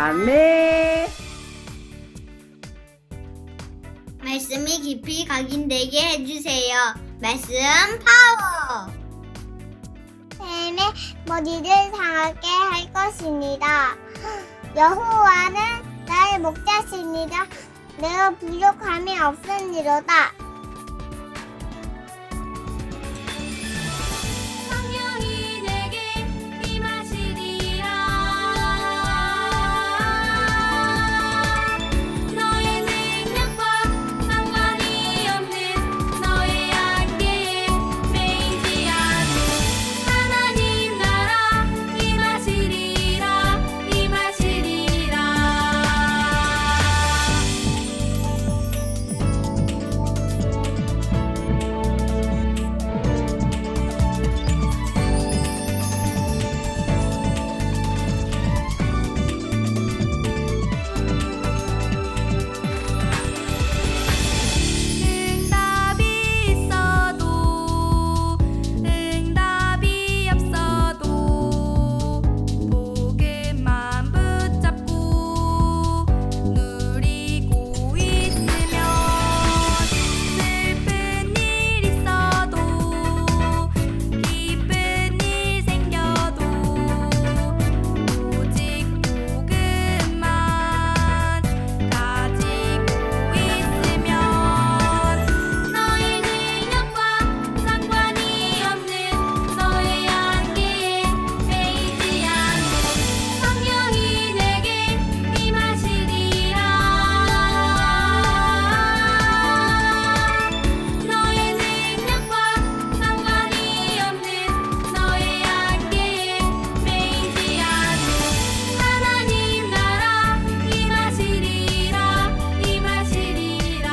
다음에 말씀이 깊이 각인되게 해주세요. 말씀 파워! 뱀의 머리를 상하게 할 것입니다. 여호와는 나의 목자시니라. 내가 부족함이 없으니로다. 성령이 내게 임하시리라. 너의 능력과 상관이 없는 너의 한계에 매이지 않는 하나님 나라 임하시리라. 임하시리라. 응답이 있어도 응답이 없어도 복음만 붙잡고 누리고 있으면 슬픈 일 있어도 기쁜 일 생겨도 오직 복음만 가지고 있으면 너의 능력과 상관이 없는 너의 한계에 매이지 않는 성령이 내게 임하시리라. 너의 능력과 상관이 없는 너의 한계에 매이지 않는 하나님 나라 임하시리라. 임하시리라.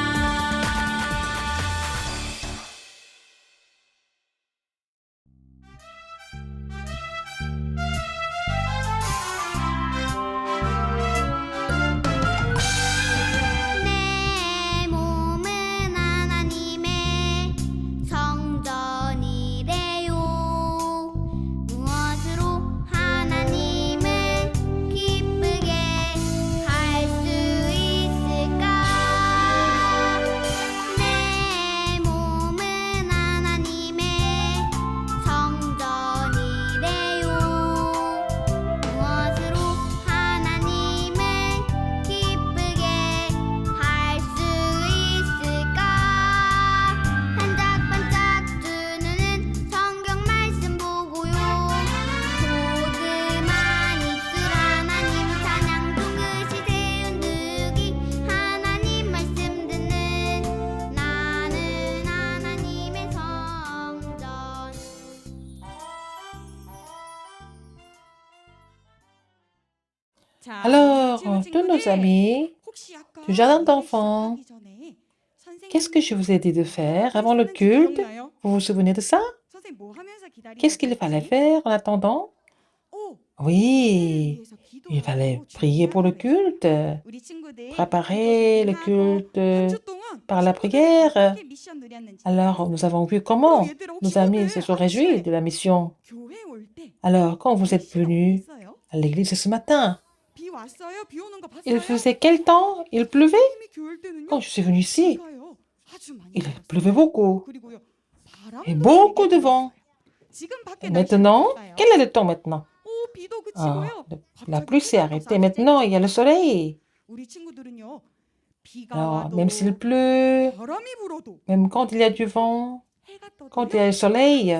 내 몸은 하나님의 성전이래요. 무엇으로 하나님을 기쁘게 할 수 있을까? 내 몸은 하나님의 성전이래요. 무엇으로 하나님을 기쁘게 할 수 있을까? 반짝반짝 두 눈은 성경 말씀 보고요. 조그만 입술 하나님 찬양 둥그시 세운 득이 하나님 말씀 듣는 나는 하나님의 성전. Alors, tous nos amis du jardin d'enfants, qu'est-ce que je vous ai dit de faire avant le culte? Vous vous souvenez de ça? Qu'est-ce qu'il fallait faire en attendant? Oui, il fallait prier pour le culte, préparer le culte par la prière. Alors, nous avons vu comment nos amis se sont réjouis de la mission. Alors, quand vous êtes venus à l'église ce matin, il faisait quel temps? Il pleuvait? Quand je suis venue ici, il pleuvait beaucoup et beaucoup de vent. Et maintenant, quel est le temps maintenant? Ah, la pluie s'est arrêtée. Maintenant, il y a le soleil. Alors, même s'il pleut, même quand il y a du vent, quand il y a le soleil,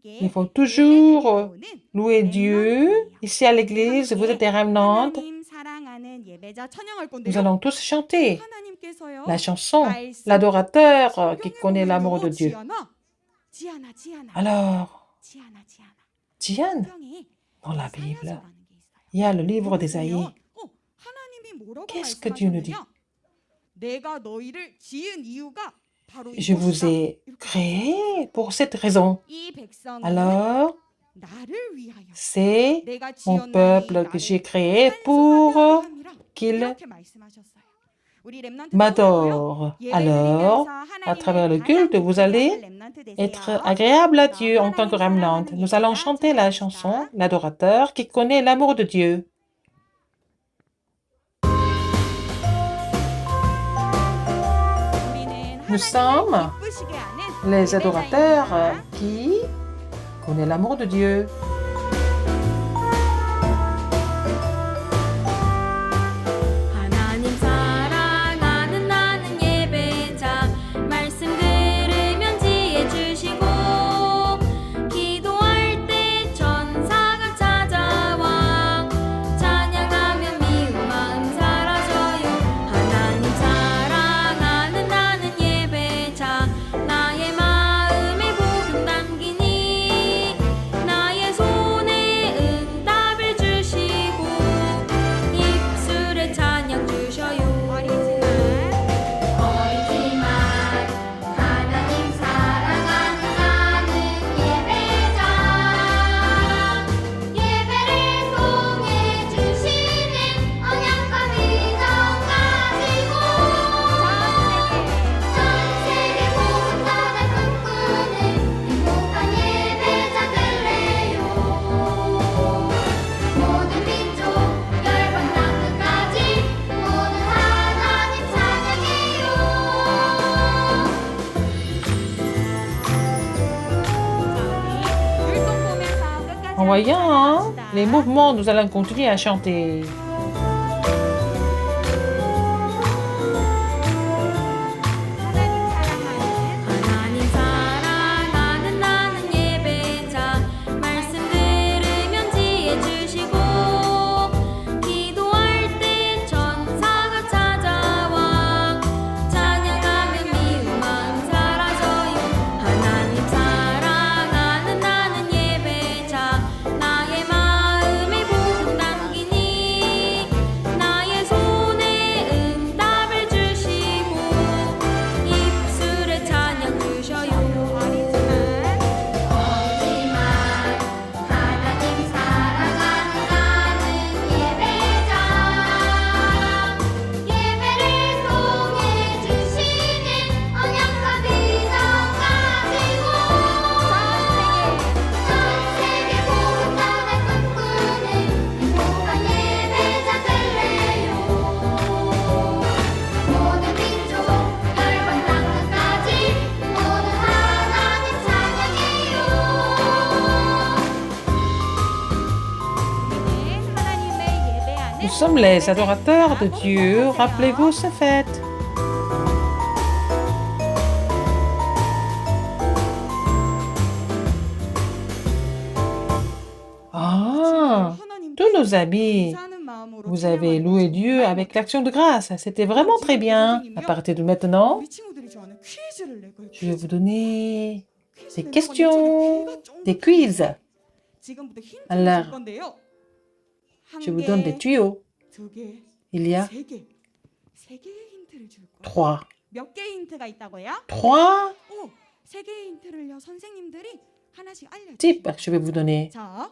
il faut toujours louer Dieu. Ici à l'église, vous êtes des remnants. Nous allons tous chanter la chanson, l'adorateur qui connaît l'amour de Dieu. Alors, Diane, dans la Bible, il y a le livre d'Ésaïe. Qu'est-ce que Dieu nous dit? Je vous ai créé pour cette raison. Alors, c'est mon peuple que j'ai créé pour qu'il m'adore. Alors, à travers le culte, vous allez être agréable à Dieu en tant que remnant. Nous allons chanter la chanson, l'adorateur qui connaît l'amour de Dieu. Nous sommes les adorateurs qui connaissent l'amour de Dieu. 하나님 사랑하는 나는 예배자 말씀 들으면 지혜 주시고 기도할 때 천사가 찾아와 찬양하면 미운 마음 사라져요 하나님 사랑하는 나는 예배자 나의 마음에 복음 담기니 나의 손에 응답을 주시고 입술에 찬양 주셔요 어리지만 하나님 사랑하는 나는 예배자 예배를 통해 주시는 언약과 믿음 가지고 전 세계 복음 전할 꿈꾸는 행복한 예배자 될래요 모든 민족 열방 땅끝까지 모든 하나님 찬양해요 En voyant les mouvements, nous allons continuer à chanter. 하나님 사랑하는 나는 예배자 말씀 들으면 지혜 주시고 기도할 때 천사가 찾아와 찬양하면 미운 마음 사라져요 하나님 사랑하는 나는 예배자 나의 마음에 복음 담기니 나의 손에 응답을 주시고 입술에 찬양 주셔요 어리지만 하나님 사랑하는 나는 예배자 예배를 통해 주시는 언약과 믿음 가지고 전 세계 복음 전할 꿈꾸는 행복한 예배자 될래요 모든 민족 열방 땅끝까지 모든 하나님 찬양해요 Nous sommes les adorateurs de Dieu. Rappelez-vous ces fêtes. Ah, tous nos amis, vous avez loué Dieu avec l'action de grâce. C'était vraiment très bien. À partir de maintenant, je vais vous donner des questions, des quiz. Alors, je vous donne des tuyaux. Il y a 3. 몇 개의 힌트가 있다고요? 3 오, 세 개의 힌트를요. 선생님들이 하나씩 알려줘요. types que je vais vous donner. 자,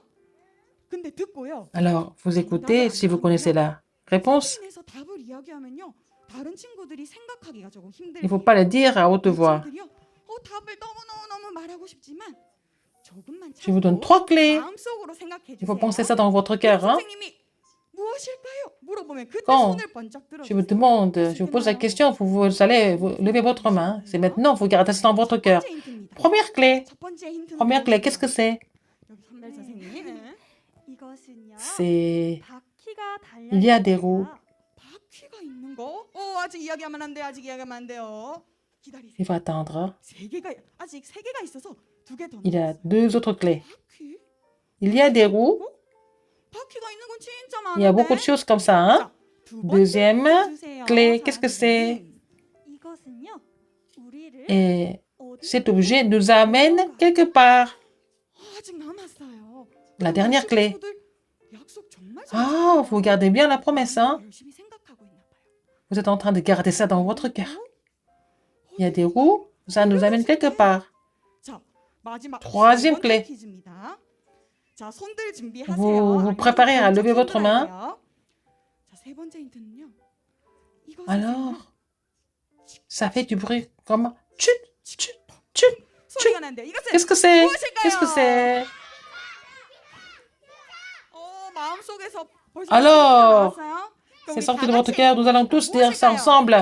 근데 듣고요. Alors, vous écoutez si vous connaissez la réponse. 스크린에서 답을 이야기하면요. 다른 친구들이 생각하기가 조금 힘들어요. Il ne faut pas le dire à haute voix. 친구들이요. 답을 너무 말하고 싶지만 조금만 Je vous donne 참고 3 clés. 마음속으로 생각해 Il 주세요. faut penser ça dans votre cœur. Hein? 선생님이 무엇일까요? 물어보면 그때 Quand 손을 번쩍 je vous 들어주세요. demande, je vous pose la question, vous allez lever votre main. C'est maintenant, vous gardez ça dans votre cœur. 첫 번째 힌트입니다. Première clé. 첫 번째 힌트는 Première clé, qu'est-ce que c'est? 여기 선별 선생님. 이것은요 C'est... 바퀴가 달려 Il y a des roues. 바퀴가 있는 거? 아직 이야기하면 안 돼. 아직 이야기하면 안 돼요. 기다리세요. Il faut attendre. 세 개가 아직 세 개가 있어서 두 개 더. Il y a 2 autres clés. 바퀴? Il y a des roues. 바퀴가 있는 건 진짜 Il y a 많은데. beaucoup de choses comme ça. Hein? 자, 두 번째 Deuxième 힌트 주세요. clé, 자, qu'est-ce que c'est? 선생님. 이것은요 우리를 Et 어디 cet objet nous amène quelque part. 아직 남았어요. La dernière clé. 친구들 약속 정말 잘 Ah, vous gardez bien la promesse. Hein? 열심히 생각하고 있나 봐요. Vous êtes en train de garder ça dans votre cœur. Il y a des roues, ça nous amène quelque part. 자, 마지막 Troisième 세 번째 clé. 퀴즈입니다. 자, 손들 준비하세요. Vous préparez à lever votre main. 자, 세 번째 힌트는요. 이거 Alors, ça fait du bruit comme chut, chut, chut. 소리가 난대. 이것은 Qu'est-ce que c'est? 무엇일까요? Qu'est-ce que c'est? 마음속에서 벌써 Alors, 나왔어요? 그럼 c'est 우리 sorti 다 de votre 같이 cœur. Nous allons tous dire ça 무엇일까요? ensemble.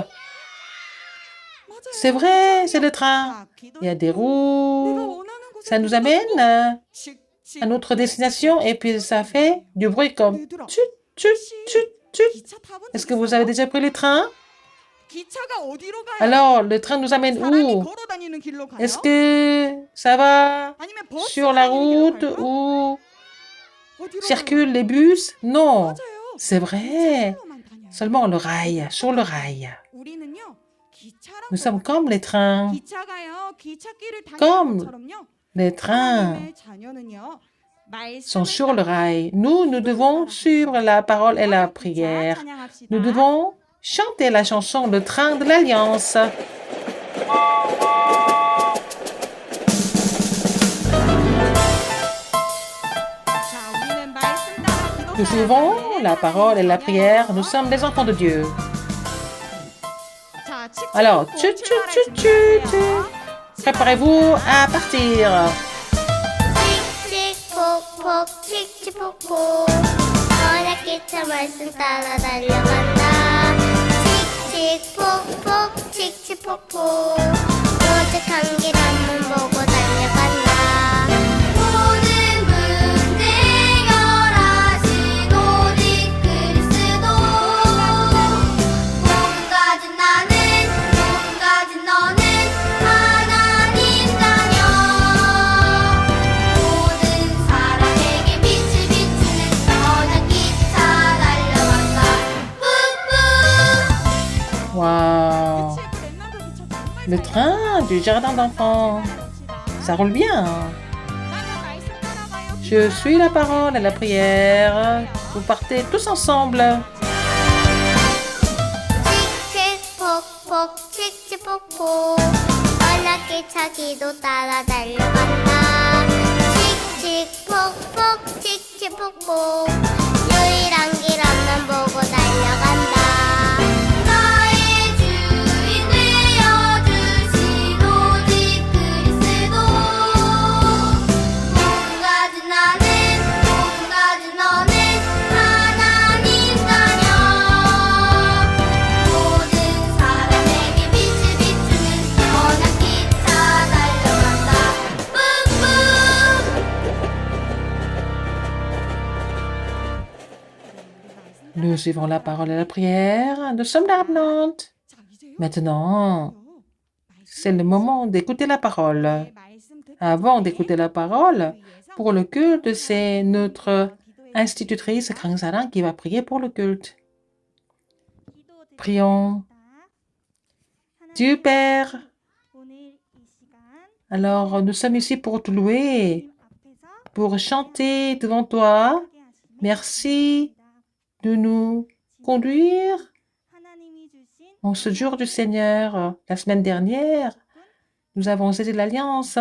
맞아요. C'est vrai, c'est le train. Il y a des roues. Ça nous amène à notre destination et puis ça fait du bruit comme tut, tut, tut, tut. Est-ce que vous avez déjà pris le train? Alors, le train nous amène où? Est-ce que ça va sur la route où circulent les bus? Non, c'est vrai. Seulement le rail, sur le rail. Nous sommes comme les trains. Comme les trains sont sur le rail. Nous devons suivre la parole et la prière. Nous devons chanter la chanson Le train de l'Alliance. Nous suivons la parole et la prière. Nous sommes des enfants de Dieu. Alors, tchut, tchut, tchut, tchut, tchut. Préparez-vous à partir. 칙칙폭폭 칙칙폭폭 어렵게 말씀 따라 달려간다 칙칙폭폭 칙칙폭폭 오직한 길 앞문 보고 달려간다 모든 문제 해결하신 오직 그리스도 몸 가진 나는 몸 가진 너는 하나님 자녀 모든 사람에게 빛을 비추는 언약 기차 달려간다 뿌뿌 Waouh! Le train du jardin d'enfants. Ça roule bien. Je suis la parole et la prière. Vous partez tous ensemble. 칙칙폭폭 칙칙폭폭 언약기차 기도 따라 달려간다 칙칙폭폭 칙칙폭폭 유일한 길 앞만 보고 달려간다 나의 주인 되어주신 오직 그리스도 몸 가진 나는 몸 가진 너는 하나님 자녀 모든 사람에게 빛을 비추는 언약 기차 달려간다 Nous suivons la parole et la prière. Nous sommes la Nantes. Maintenant, c'est le moment d'écouter la parole. Avant d'écouter la parole, pour le culte, c'est notre institutrice Krangsaran qui va prier pour le culte. Prions. Dieu Père, alors nous sommes ici pour te louer, pour chanter devant toi. Merci de nous conduire en ce jour du Seigneur. La semaine dernière, nous avons saisi l'Alliance.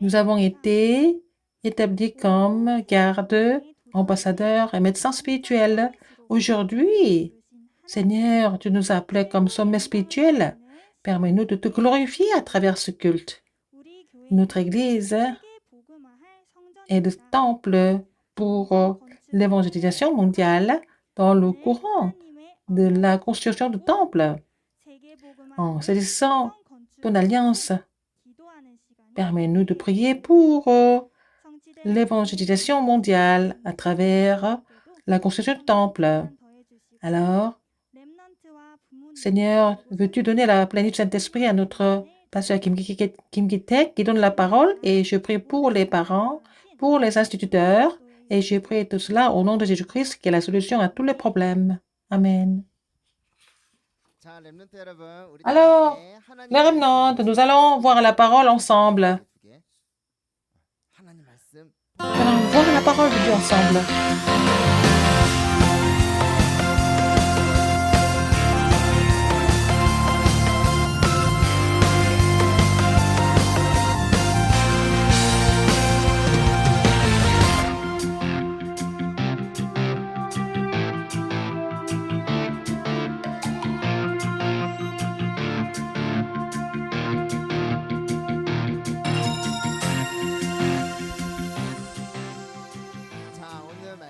Nous avons été établis comme gardes, ambassadeurs et médecins spirituels. Aujourd'hui, Seigneur, tu nous as appelés comme sommets spirituels. Permets-nous de te glorifier à travers ce culte. Notre Église est le temple pour l'évangélisation mondiale dans le courant de la construction du temple. En saisissant ton alliance, permets-nous de prier pour l'évangélisation mondiale à travers la construction du temple. Alors, Seigneur, veux-tu donner la plénitude du Saint-Esprit à notre pasteur Kim Ki-tek qui donne la parole, et je prie pour les parents, pour les instituteurs, et je prie tout cela au nom de Jésus-Christ qui est la solution à tous les problèmes. Amen. Alors, les remnants, nous allons voir la parole ensemble. Nous allons voir la parole de Dieu ensemble.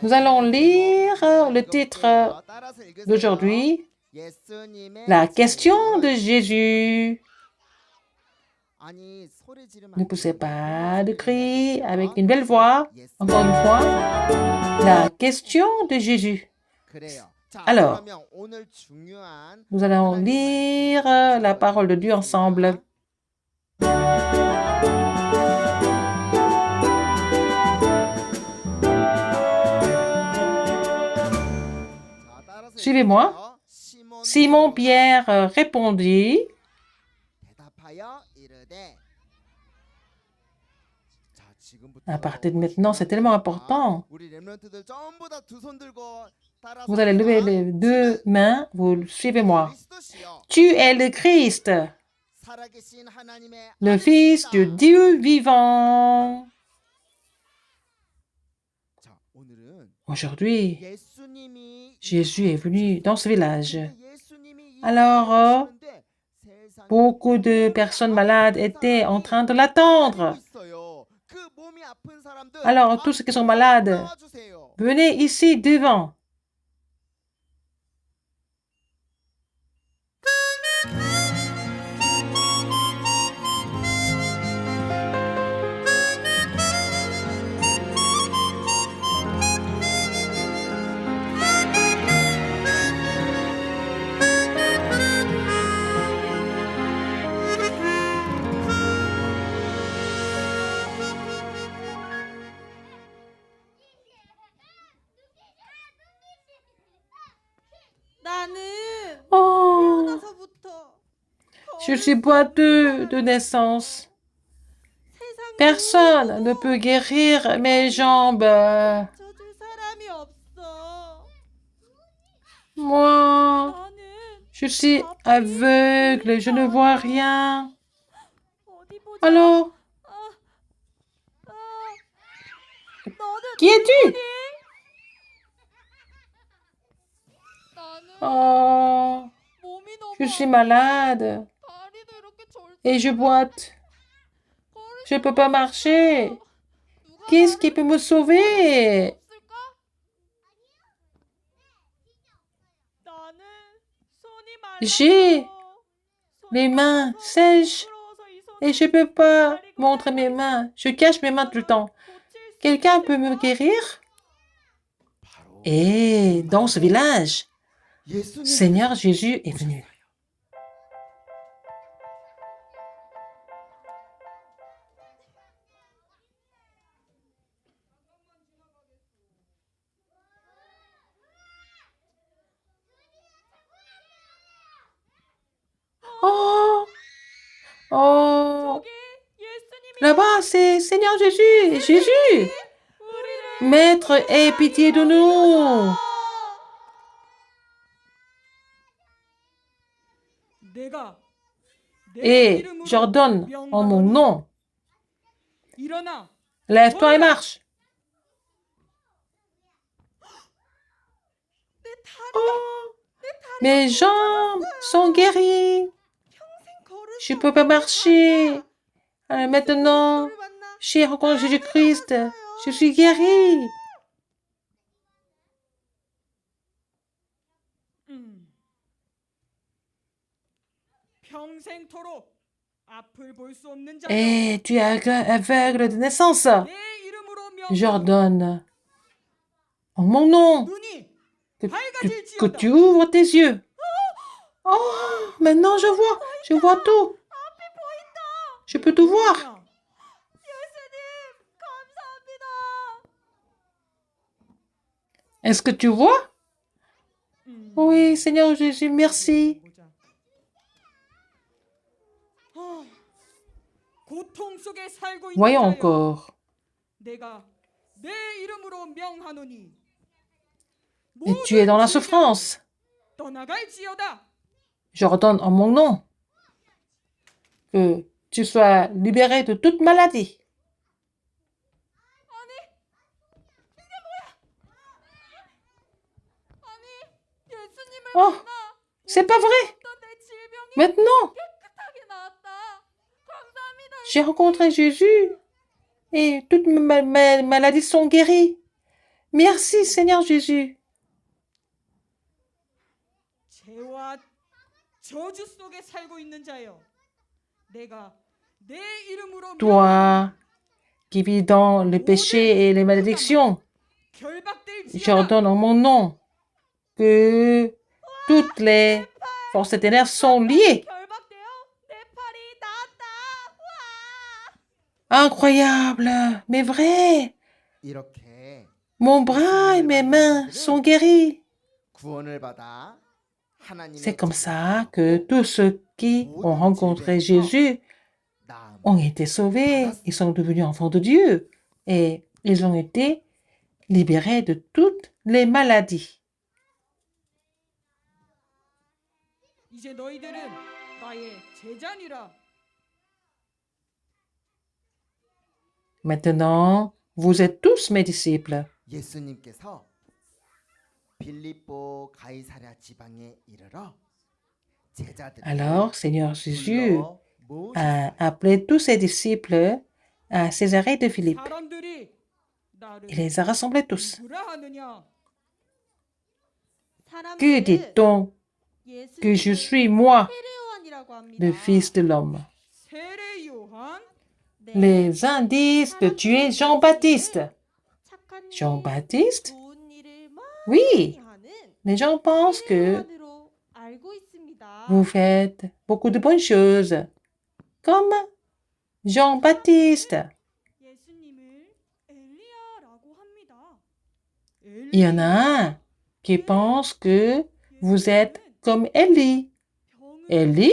Nous allons lire le titre d'aujourd'hui, La question de Jésus. Ne poussez pas de cri avec une belle voix. Encore une fois, la question de Jésus. Alors, nous allons lire la parole de Dieu ensemble. Suivez-moi. Simon-Pierre répondit, à partir de maintenant, c'est tellement important. Vous allez lever les deux mains, vous suivez-moi. Tu es le Christ, le Fils du Dieu vivant. Aujourd'hui, Jésus est venu dans ce village. Alors, beaucoup de personnes malades étaient en train de l'attendre. Alors, tous ceux qui sont malades, venez ici devant. Oh, je suis boiteux de naissance. Personne ne peut guérir mes jambes. Moi, je suis aveugle, je ne vois rien. Alors, qui es-tu? Oh, je suis malade et je boite. Je ne peux pas marcher. Qu'est-ce qui peut me sauver? J'ai les mains sèches et je ne peux pas montrer mes mains. Je cache mes mains tout le temps. Quelqu'un peut me guérir? Et dans ce village, Seigneur Jésus est venu. Oh, oh, là-bas, c'est Seigneur Jésus. Jésus, Maître, aie pitié de nous. Et j'ordonne en mon nom, lève-toi et marche. Oh, mes jambes sont guéries. Je ne peux pas marcher. Maintenant, j'ai rencontré Jésus-Christ. Je suis guérie. Et tu es aveugle de naissance. J'ordonne en mon nom que tu ouvres tes yeux. Oh, maintenant je vois tout. Je peux tout voir. Est-ce que tu vois? Oui, Seigneur Jésus, merci. Voyons encore. Et tu es dans la souffrance. J'ordonne en mon nom que tu sois libéré de toute maladie. Oh, c'est pas vrai. Maintenant, j'ai rencontré Jésus et toutes mes maladies sont guéries. Merci, Seigneur Jésus. 죄와 저주 속에 살고 있는 자여, 내가 내 이름으로 Toi qui vis dans le péché et les malédictions, 결박될지어다. j'ordonne en mon nom que toutes les forces ténèbres sont liées. 결박돼요. 내 팔이 나았다. Incroyable, mais vrai. 이렇게 Mon bras et mes mains sont guéris. 구원을 받아 하나님의 C'est comme ça que tous ceux qui ont rencontré Jésus 나 ont été sauvés, ils sont devenus enfants de Dieu et ils ont été libérés de toutes les maladies. 이제 너희들은 나의 제자니라. Maintenant, vous êtes tous mes disciples. 예수님께서 빌립보 가이사랴 지방에 이르러 제자들을 Alors, Seigneur Jésus 불러 모으셨어요. a appelé tous ses disciples à Césarée de Philippe. 사람들이 나를 Il les a rassemblés tous. 누구라 하느냐? Que dit-on que je suis moi, le Fils de l'homme? 세례 요한, Les uns disent que tu es Jean-Baptiste. Jean-Baptiste? Oui, les gens pensent que vous faites beaucoup de bonnes choses, comme Jean-Baptiste. 예수님을 엘리야라고 합니다. Il y en a qui pensent que vous êtes comme Élie. Élie?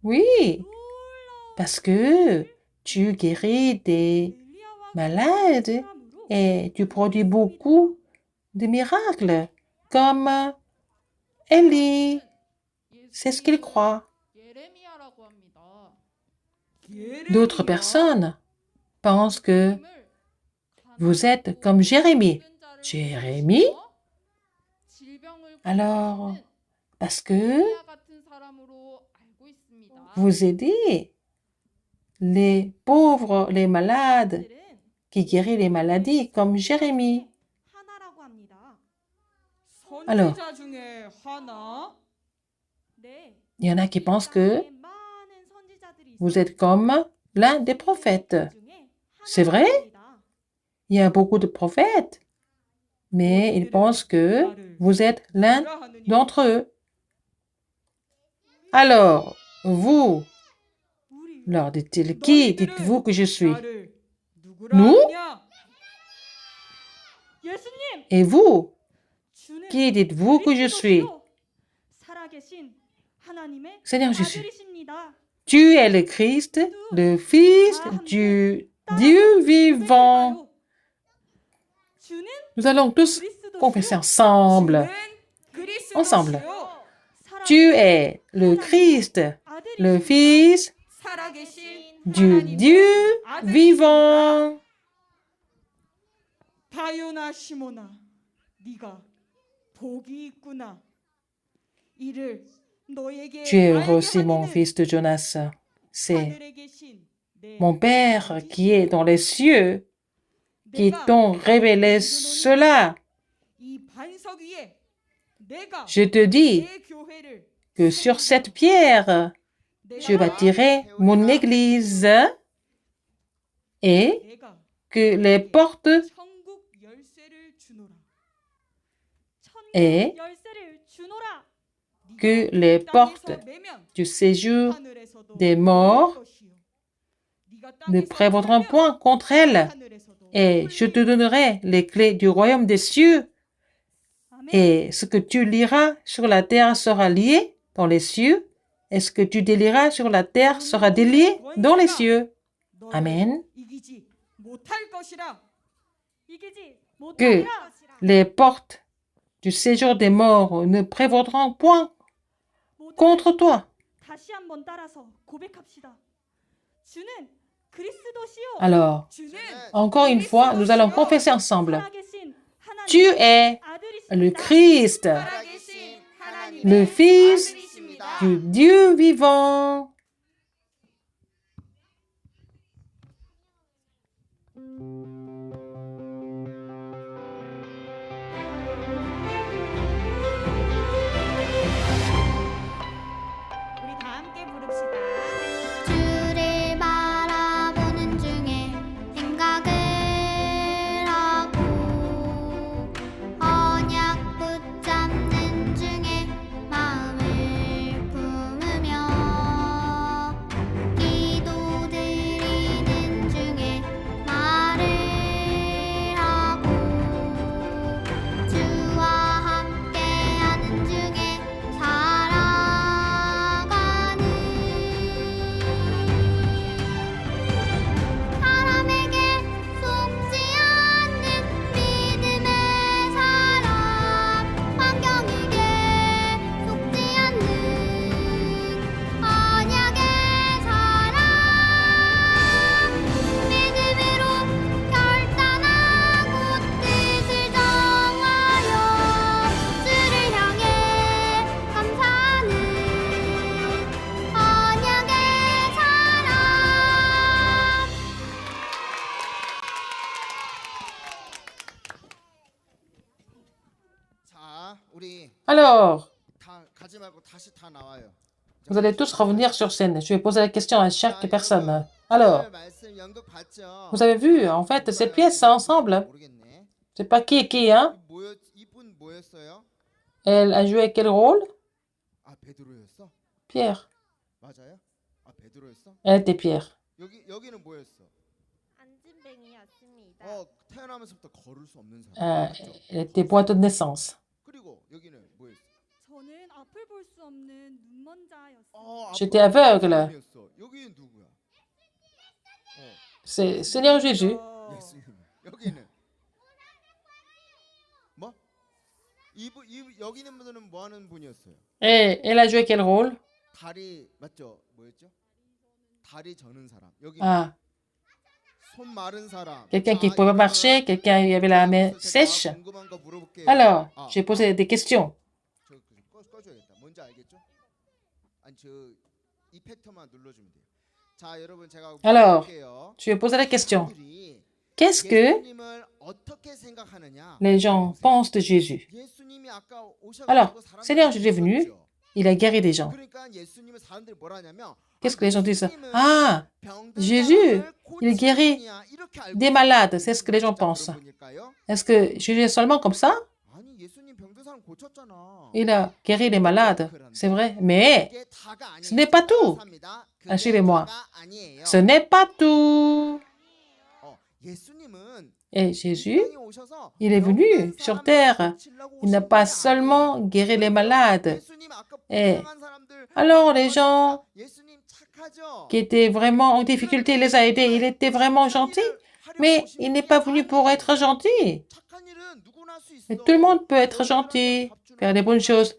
Oui, parce que tu guéris des malades et tu produis beaucoup de miracles, comme Élie. C'est ce qu'ils croient. D'autres personnes pensent que vous êtes comme Jérémie. Jérémie? Alors, parce que vous aidez les pauvres, les malades, qui guérit les maladies, comme Jérémie. Alors, 선지자 중에 하나, il y en a qui pensent que vous êtes comme l'un des prophètes. C'est vrai? Il y a beaucoup de prophètes, mais ils pensent que vous êtes l'un 누구라 하느냐? d'entre eux. Alors, vous, leur dit-il, qui dites-vous que je suis? 나를 누구라 Nous? 하느냐? 예수님, Et vous, 주는 qui dites-vous que je suis? 그리스도시요 살아계신 하나님의 Seigneur Jésus, 아들이십니다. tu es le Christ, le Fils du Dieu vivant. 주는 Nous allons tous confesser ensemble. 주는 Ensemble. 그리스도시요 Tu es le Christ, le Fils 살아계신 du 하나님의 Dieu 아들이십니다. vivant. 바요나 시모나, 네가 복이 있구나. 이를 너에게 Tu es 알게 heureux, Simon, 하기는 fils de Jonas. C'est 하늘에 계신 내 mon Père qui est dans les cieux qui 내가 t'ont révélé cela. 이 반석 위에 내가 Je te dis 내 교회를 que sur cette pierre, je bâtirai mon église et 내가 que les portes 천국 열쇠를 주노라. et 열쇠를 주노라. que les portes du séjour des morts ne prévaudront point contre elles. Et je te donnerai les clés du royaume des cieux. Et ce que tu liras sur la terre sera lié dans les cieux. Et ce que tu délieras sur la terre sera délié dans les cieux. Amen. 이기지 못할 것이라. 이기지 Que 못하리라. les portes du séjour des morts ne prévaudront point contre toi. 다시 한번 따라서 고백합시다. 주는 그리스도시요 Alors, 주는 encore une fois, nous allons confesser ensemble. 살아계신 Tu 하나님의 es 아들이십니다. le Christ, 살아계신 하나님의 le Fils 아들이십니다. du Dieu vivant. Alors, 다 가지 말고 다시 다 나와요. vous allez tous revenir sur scène. Je vais poser la question à chaque personne. Alors, 오늘 말씀 연극 봤죠? vous avez vu, en fait, ces pièces ensemble, 모르겠네. c'est pas qui est qui, hein? 이분 뭐였어요? Elle a joué quel rôle? 아 베드로였어? Pierre. 맞아요? 아 베드로였어? Elle était Pierre. 여기는 뭐였어? 안진뱅이였습니다. 태어나면서부터 걸을 수 없는 사람. Euh, 맞죠? elle était boiteux de naissance. 그리고 여기는 뭐였어? 저는 앞을 볼 수 없는 눈먼 자였어요. J'étais aveugle. 여기는 누구야? C'est Seigneur Jésus. 예수님. 여기는 뭐? 여기 있는 분들은 뭐 하는 분이었어요? Et elle a joué quel rôle? 다리 맞죠? 뭐였죠? 다리 저는 사람. 여기 Ah, 손 마른 사람. quelqu'un qui ne pouvait pas marcher, quelqu'un qui avait la main sèche. 궁금한 거 물어볼게요. Alors, j'ai posé des questions. 꺼줘야겠다. 뭔지 알겠죠? 아니 저 이펙터만 눌러주면 돼요. 자 여러분 제가 Alors, 물어볼게요. je vais poser la question. 사람들이 Qu'est-ce que 예수님을 어떻게 생각하느냐? les gens pensent de Jésus? 예수님이 아까 오셔가지고 Alors, 사람들이 Seigneur Jésus est venu, 있었죠. il a guéri des gens. 그러니까 예수님을 사람들이 뭐라 하냐면 Qu'est-ce que les gens disent? 예수님은 Ah, 병든 Jésus, 사람을 il 고치는 guérit 분이야. 이렇게 알고 des malades, c'est ce que les gens 진짜 pensent. 그런 분일까요? Est-ce que Jésus est seulement comme ça? 아니 예수님 병든 사람 고쳤잖아. Il a guéri les malades, c'est vrai. Mais 그게 다가 아니에요. ce n'est pas tout. 따라삽니다. 그게 Ah, suivez-moi. 다가 아니에요. Ce n'est pas tout. 예수님은 Et Jésus, 땅에 오셔서 il est venu 병든 sur 사람을 terre. 고치려고 Il n'a 오신 pas 분이 seulement guéri les malades. 예수님 아까 Eh, 불쌍한 사람들 alors les gens 예수님 착하죠? qui étaient vraiment en difficulté, il les a aidés. Il était vraiment gentil, mais il n'est pas venu pour être gentil. 착한 일은 누구나 할 수 있어. Mais tout le monde peut être gentil, faire des bonnes choses,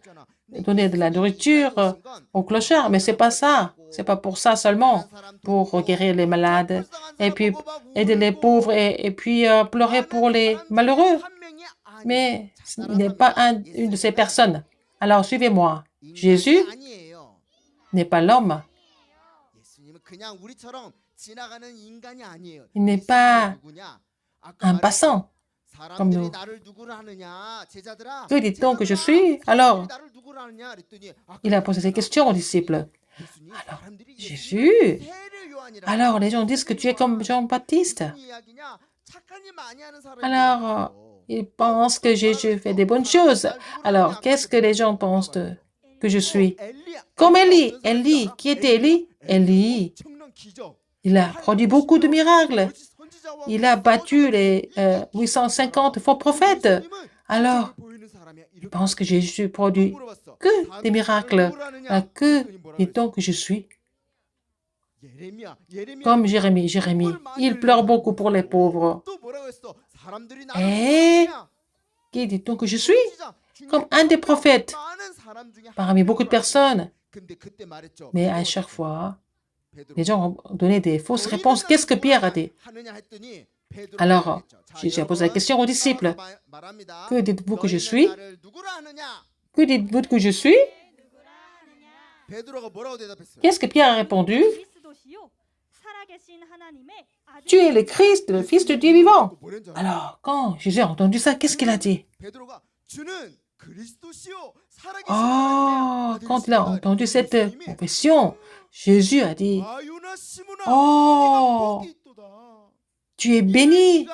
donner de la nourriture aux clochards, mais c'est pas ça. C'est pas pour ça seulement, pour guérir les malades, et puis aider les pauvres, et puis pleurer pour les malheureux. Mais il n'est pas une de ces personnes. Alors suivez-moi. Jésus n'est pas l'homme. Il n'est pas un passant comme nous. Que dit-on que je suis? Alors, il a posé ces questions aux disciples. Alors, Jésus, alors les gens disent que tu es comme Jean-Baptiste. Alors, ils pensent que Jésus fait des bonnes choses. Alors, qu'est-ce que les gens pensent que je suis? Comme Élie. Élie, qui était Élie? Élie, il a produit beaucoup de miracles. Il a battu les 850 faux prophètes. Alors, ils pensent que Jésus produit que des miracles. Que dit-on que je suis? Comme Jérémie. Jérémie, il pleure beaucoup pour les pauvres. Et qui dit-on que je suis? Comme un des prophètes, parmi beaucoup de personnes. Mais à chaque fois, les gens ont donné des fausses réponses. Qu'est-ce que Pierre a dit? Alors, j'ai posé la question aux disciples. Que dites-vous que je suis? Que dites-vous que je suis? Qu'est-ce que Pierre a répondu? 그리스도시요 살아계신 하나님의 아들. Tu es le Christ, le Fils de Dieu vivant. Alors, quand Jésus a entendu ça, qu'est-ce qu'il a dit? Oh, quand il a entendu cette confession, Jésus a dit, oh, tu es béni,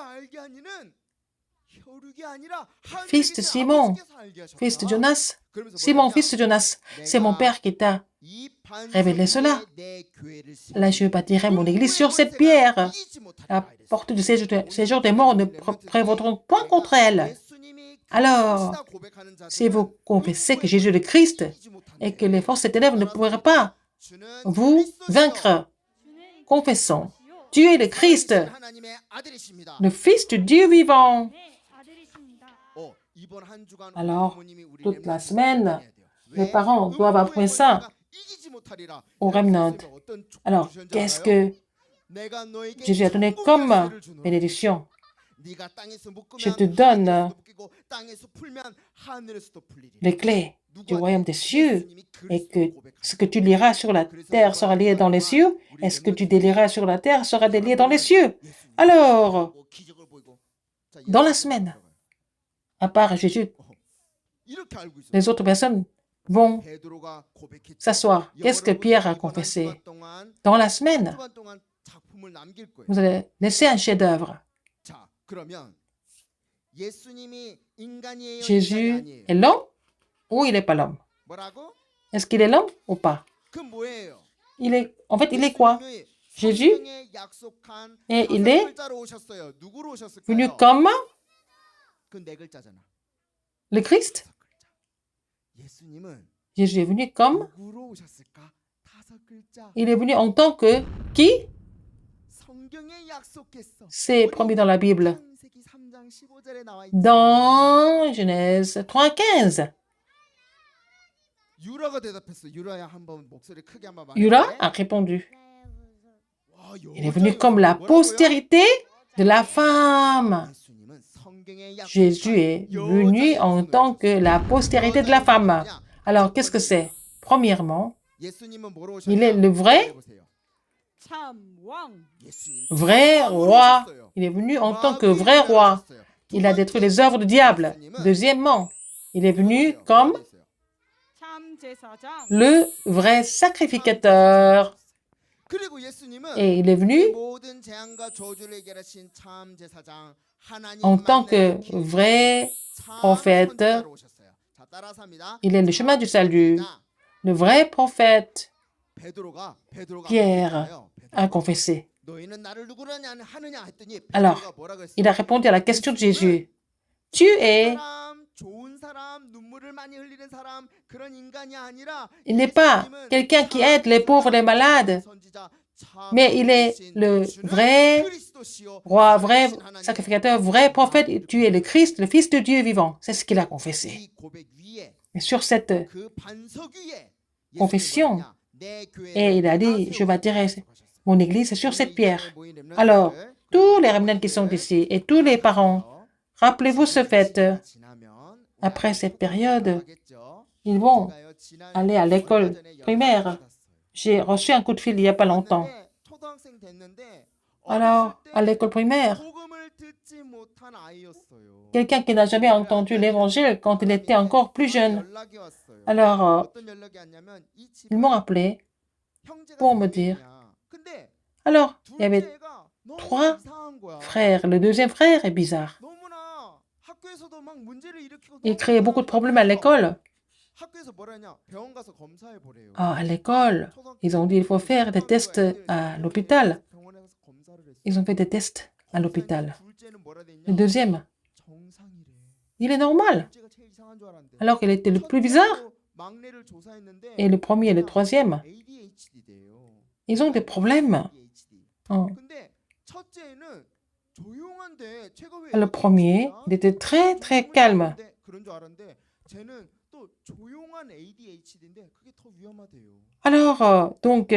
fils de Simon, fils de Jonas. Simon, fils de Jonas, c'est mon Père qui t'a révélé cela. Là, je bâtirai mon église sur cette pierre. La porte du séjour des morts ne prévaudront point contre elle. Alors, si vous confessez que Jésus est le Christ et que les forces des ténèbres ne pourraient pas vous vaincre, confessons, Dieu est le Christ, le Fils du Dieu vivant. Alors, toute la semaine, les parents doivent apprendre ça au remnant. Alors, qu'est-ce que Jésus a donné comme bénédiction? Je te donne les clés du royaume des cieux, et que ce que tu liras sur la terre sera lié dans les cieux, et ce que tu délieras sur la terre sera délié dans les cieux. Alors, dans la semaine, à part Jésus 이렇게 알고 있었어요. les autres personnes vont 베드로가 고백했죠. s'asseoir. Qu'est-ce que Pierre a confessé? Dans la semaine, 주간 동안 작품을 남길 거예요. vous allez laisser un chef-d'œuvre. 자, 그러면 예수님이 인간이에요, 인간이 Jésus 아니에요? est l'homme ou il n'est pas l'homme? 뭐라고? Est-ce qu'il est l'homme ou pas? 그 뭐예요? En fait, il est quoi? 예수님이 Jésus 성경에 약속한 Et il 다섯 est 글자로 오셨어요. 누구로 오셨을까요? venu comme 그 네 글자잖아. le Christ. 다섯 글자. 예수님은 Jésus est venu comme, 누구로 오셨을까? 다섯 글자. il est venu en tant que qui? 성경에 약속했어. C'est promis dans la Bible. 창세기 3장 15절에 나와 있지. Dans Genèse 3:15. 유라가 대답했어. 유라야 한번 목소리 크게 한번 말해. Yura a répondu. 와, Il est venu comme la postérité de la femme. 예수님은 성경에 약속한 Jésus est venu en tant que la postérité de la femme. Alors, qu'est-ce que c'est? Premièrement, 예수님은 뭐로 il est 오셨냐? le vrai, 보세요. 참왕. 예수님 vrai 왕으로 roi. 오셨어요. Il est venu en tant que vrai roi. Il a détruit les œuvres du diable. Deuxièmement, il est venu comme 참제사장. le vrai sacrificateur. 그리고 예수님은 Et il est venu 모든 재앙과 저주를 해결하신 참 제사장 하나님 en tant que vrai prophète. 자, 따라서 합니다. Il est le chemin du salut. Le vrai prophète 베드로가 Pierre 그랬잖아요. a confessé. 너희는 나를 누구로 하느냐 했더니 Alors, 베드로가 뭐라고 했어요? Il a répondu à la question de Jésus. Tu es, 사람, 좋은 사람, 눈물을 많이 흘리는 사람, 그런 인간이 아니라 il n'est pas 예수님은 quelqu'un qui aide les pauvres et les malades, 선지자, mais il est le vrai 그리스도시요, roi, vrai 살아계신 하나님. sacrificateur, vrai prophète. Tu es le Christ, le Fils de Dieu vivant. C'est ce qu'il a confessé. 이 고백 위에 Et sur cette 그 반석 위에 confession, 예수님은 내 교회를 et il a dit, je bâtirai mon église sur cette pierre. Alors, Alors, tous les remnants qui sont ici et tous les parents, rappelez-vous ce fait. Après cette période, ils vont aller à l'école primaire. J'ai reçu un coup de fil il n'y a pas longtemps. Alors, à l'école primaire, quelqu'un qui n'a jamais entendu l'évangile quand il était encore plus jeune. Alors, ils m'ont appelé pour me dire, alors, il y avait 3 frères. Le deuxième frère est bizarre. Il créait beaucoup de problèmes à l'école. Ah, à l'école, ils ont dit il faut faire des tests à l'hôpital. Ils ont fait des tests à l'hôpital. Le deuxième, il est normal. Alors qu'il était le plus bizarre. Et le premier et le troisième, ils ont des problèmes. Oh. Le premier, il était très très calme. Alors, donc,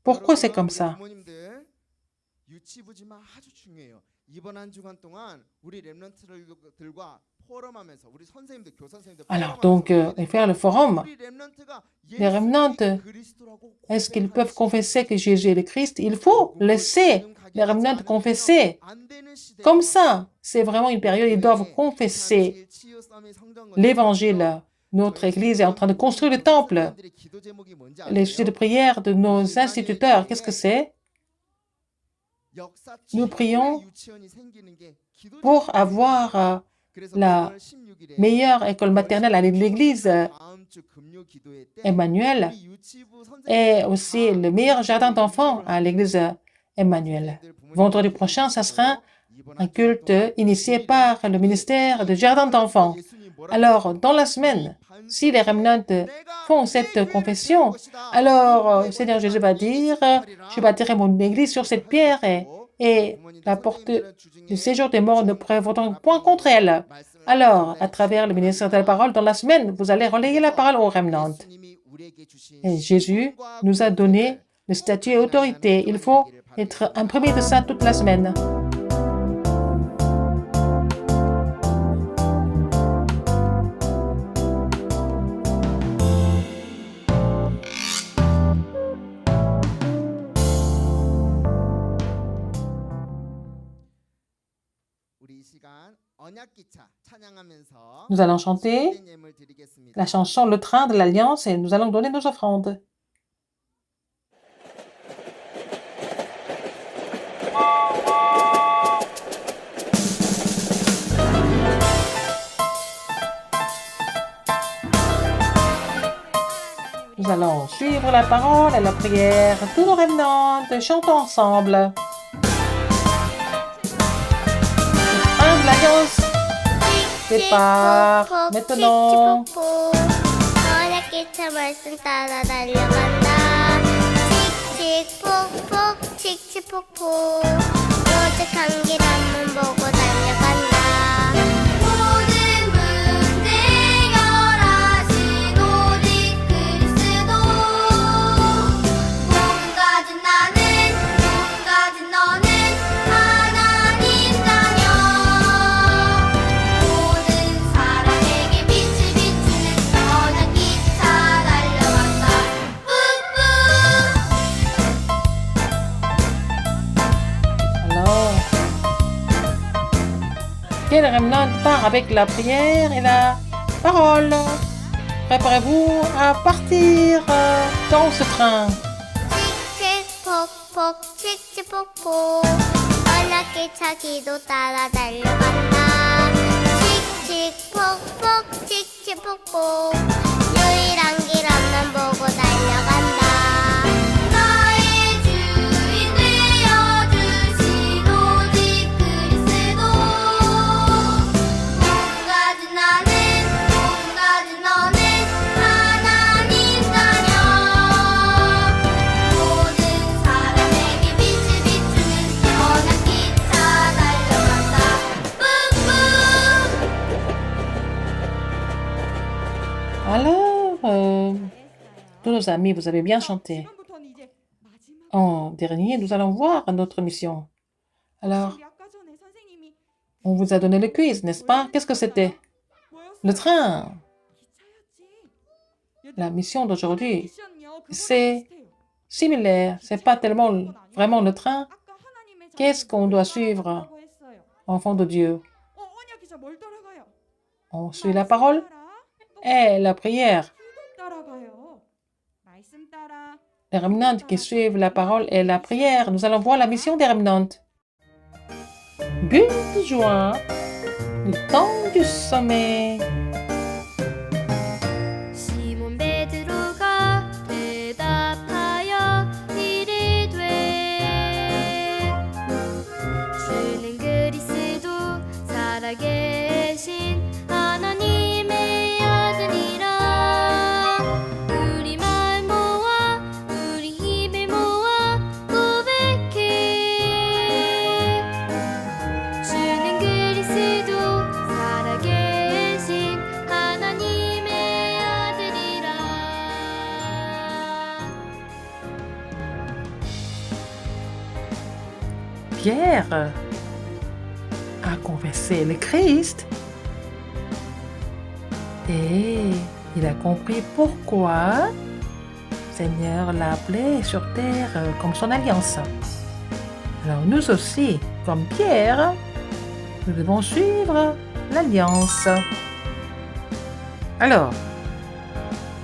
pourquoi c'est comme ça? 유치부지만 아주 중요해요. 이번 한 주간 동안 우리 렘넌트들과 포럼하면서 우리 선생님들 교사 선생님들 Alors, donc, faire le forum, les remnants, est-ce qu'ils peuvent confesser que Jésus est le Christ? Il faut laisser les remnants confesser. Comme ça, c'est vraiment une période où ils doivent confesser l'évangile. Notre Église est en train de construire le temple. Les sujets de prière de nos instituteurs, qu'est-ce que c'est? Nous prions pour avoir la meilleure école maternelle à l'église Emmanuel et aussi le meilleur jardin d'enfants à l'église Emmanuel. Vendredi prochain, ça sera un culte initié par le ministère de jardin d'enfants. Alors, dans la semaine, si les remnants font cette confession, alors Seigneur Jésus va dire, je bâtirai mon église sur cette pierre et la porte du séjour des morts ne prévaudra point contre elle. Alors, à travers le ministère de la parole, dans la semaine, vous allez relayer la parole aux remnants. Et Jésus nous a donné le statut et autorité. Il faut être imprégné de ça toute la semaine. Nous allons chanter la chanson Le train de l'Alliance et nous allons donner nos offrandes. Nous allons suivre la parole et la prière. Tous nos révenantes, chantons ensemble. Le train de l'Alliance départ maintenant. 너네끼리 말씀 따라 달려간다. 칙칙폭폭 칙칙폭폭 오직한 길 앞만 보고 달려간다. 모든 문제 해결하신 오직 그리스도 몸 가진 나는 몸 가진 너는 하나님 자녀 모든 사람에게 빛을 비추는 선한 기차 달려간다. Alors, quel remnant part avec la prière et la parole? Préparez-vous à partir dans ce train. 칙칙폭폭 칙칙폭폭 언락기차 기도 따라 달려간다. 칙칙폭폭 칙칙폭폭 유일한 길 앞만 보고 달려간다. 나의 주인 되어주신 오직 그리스도 몸 가진 나는 몸 가진 너는 하나님 자녀 모든 사람에게 빛을 비추는 선한 기차 달려간다. Alors, tous nos amis, vous avez bien chanté. 지금부터는 이제 마지막 En dernier, nous allons voir notre mission. Alors, 우리 아까 전에 선생님이 on vous a donné le quiz, n'est-ce pas? Qu'est-ce que c'était? 뭐였어요? Le train. 기차였지. La mission d'aujourd'hui, 미션이요. 그거랑 c'est 비슷해요. similaire. C'est pas tellement vraiment le train. 아까 하나님의 Qu'est-ce qu'on doit 자녀를 suivre, 따라가라고 했어요. enfant de Dieu? 언약 기차 뭘 따라가요? On suit la parole et la prière. 기도 따라가요. 말씀 따라. Les remnants qui suivent la parole et la prière. Nous allons voir la mission des remnants. But de juin, le temps du sommet. 시몬 베드로가 대답하여 이르되 주는 그리스도 살아계신 하나님의 아들이라 우리 말 모아 우리 힘을 모아 고백해 주는 그리스도 살아계신 하나님의 아들이라. Pierre a confessé le Christ et il a compris pourquoi le Seigneur l'a appelé sur terre comme son alliance. Alors nous aussi, comme Pierre, nous devons suivre l'alliance. Alors,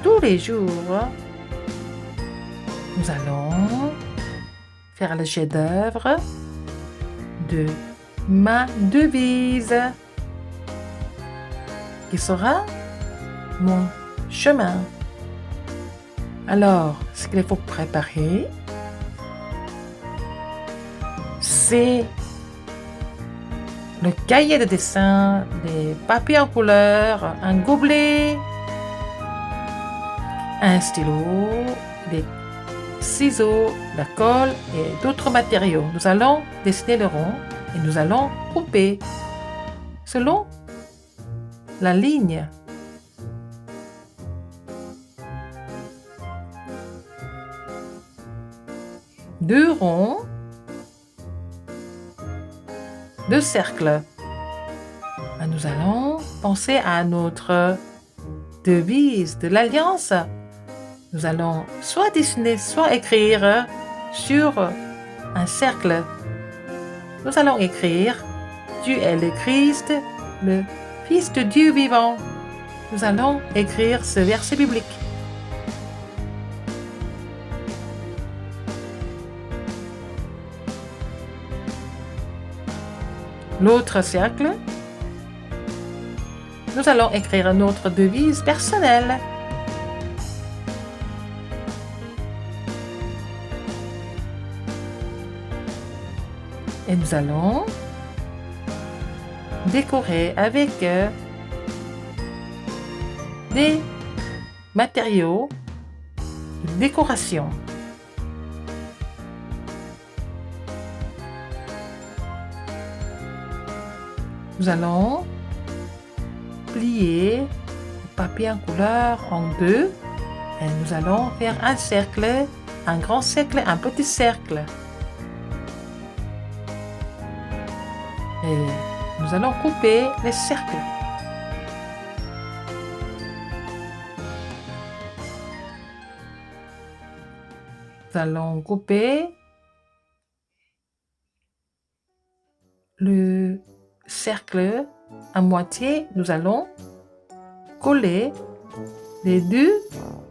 tous les jours, nous allons faire le chef-d'œuvre de ma devise, qui sera mon chemin. Alors, ce qu'il faut préparer, c'est le cahier de dessin, des papiers en couleur, un gobelet, un stylo, des ciseaux, la colle et d'autres matériaux. Nous allons dessiner le rond et nous allons couper selon la ligne. Deux ronds, deux cercles. Nous allons penser à notre devise de l'Alliance. Nous allons soit dessiner, soit écrire sur un cercle. Nous allons écrire « Tu es le Christ, le Fils de Dieu vivant. Nous allons écrire ce verset biblique. L'autre cercle, nous allons écrire notre devise personnelle. Et nous allons décorer avec des matériaux de décoration. Nous allons plier le papier en couleur en deux et nous allons faire un cercle, un grand cercle, un petit cercle. Et nous allons couper les cercles. Nous allons couper le cercle à moitié. Nous allons coller les deux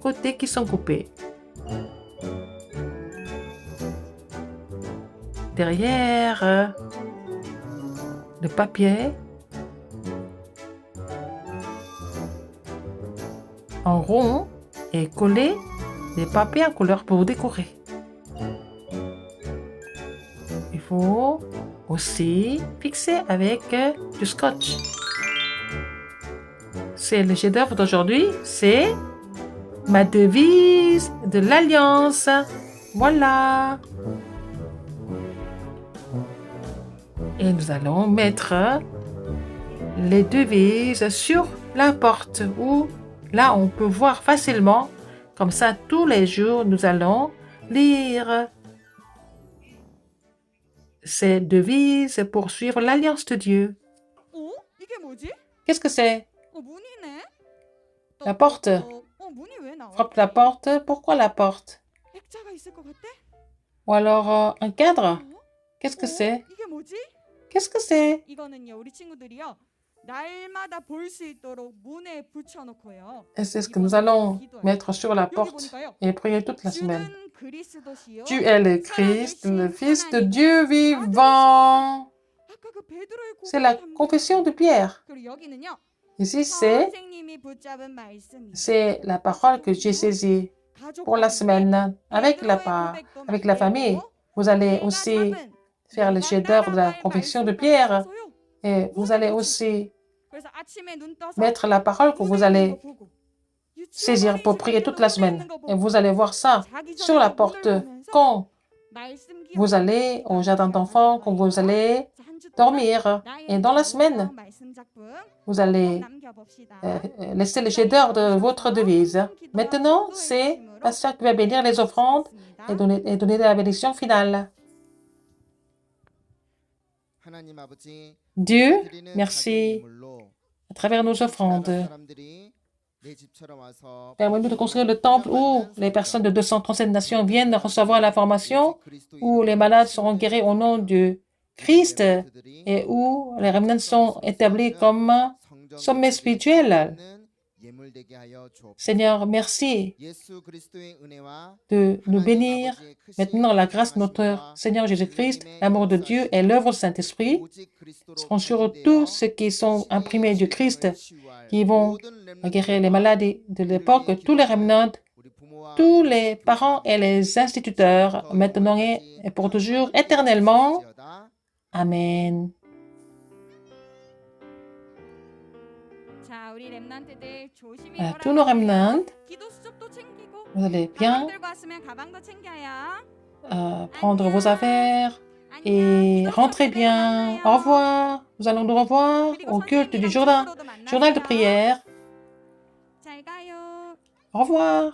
côtés qui sont coupés. Derrière le papier en rond et coller des papiers en couleur pour décorer. Il faut aussi fixer avec du scotch. C'est le chef-d'œuvre d'aujourd'hui, c'est ma devise de l'Alliance. Voilà. Et nous allons mettre les devises sur la porte où là on peut voir facilement. Comme ça, tous les jours, nous allons lire ces devises pour suivre l'alliance de Dieu. 어? 이게 뭐지? Qu'est-ce que c'est? 문이네. La porte. 문이 왜 나와? Frappe la porte. Pourquoi la porte? 액자가 있을 것 같아? Ou alors un cadre? Qu'est-ce que c'est? 이게 뭐지? Qu'est-ce que c'est? 이거는요, 우리 친구들이요. 날마다 볼 수 있도록 문에 붙여 놓고요. Et c'est ce que nous allons mettre sur la porte et prier toute la semaine. 주는 그리스도시요. Tu es le Christ, le Fils de Dieu vivant. 아까 그 베드로의 C'est la 고백을 confession de Pierre. 그리고 여기는요. Ici, 선생님이 붙잡은 말씀이 c'est la parole que j'ai saisie pour la semaine. Avec la famille, vous allez aussi faire le chef-d'œuvre de la confession de Pierre. Et vous allez aussi mettre la parole que vous allez saisir pour prier toute la semaine. Et vous allez voir ça sur la porte quand vous allez au jardin d'enfants, quand vous allez dormir. Et dans la semaine, vous allez laisser le chef-d'œuvre de votre devise. Maintenant, c'est Pasteur qui va bénir les offrandes et donner la bénédiction finale. Dieu, merci à travers nos offrandes. Permets-nous de construire le temple où les personnes de 237 nations viennent recevoir l'information, où les malades seront guéris au nom de Christ et où les remnants sont établis comme sommets spirituels. Seigneur, merci de nous bénir. Maintenant, la grâce de notre Seigneur Jésus-Christ, l'amour de Dieu et l'œuvre du Saint-Esprit seront sur tous ceux qui sont imprimés du Christ, qui vont guérir les maladies de l'époque, tous les remnants, tous les parents et les instituteurs, maintenant et pour toujours, éternellement. Amen. À tous nos remnants, vous allez bien prendre vos affaires et rentrez bien. Au revoir. Nous allons nous revoir au culte du journal de prière. Au revoir.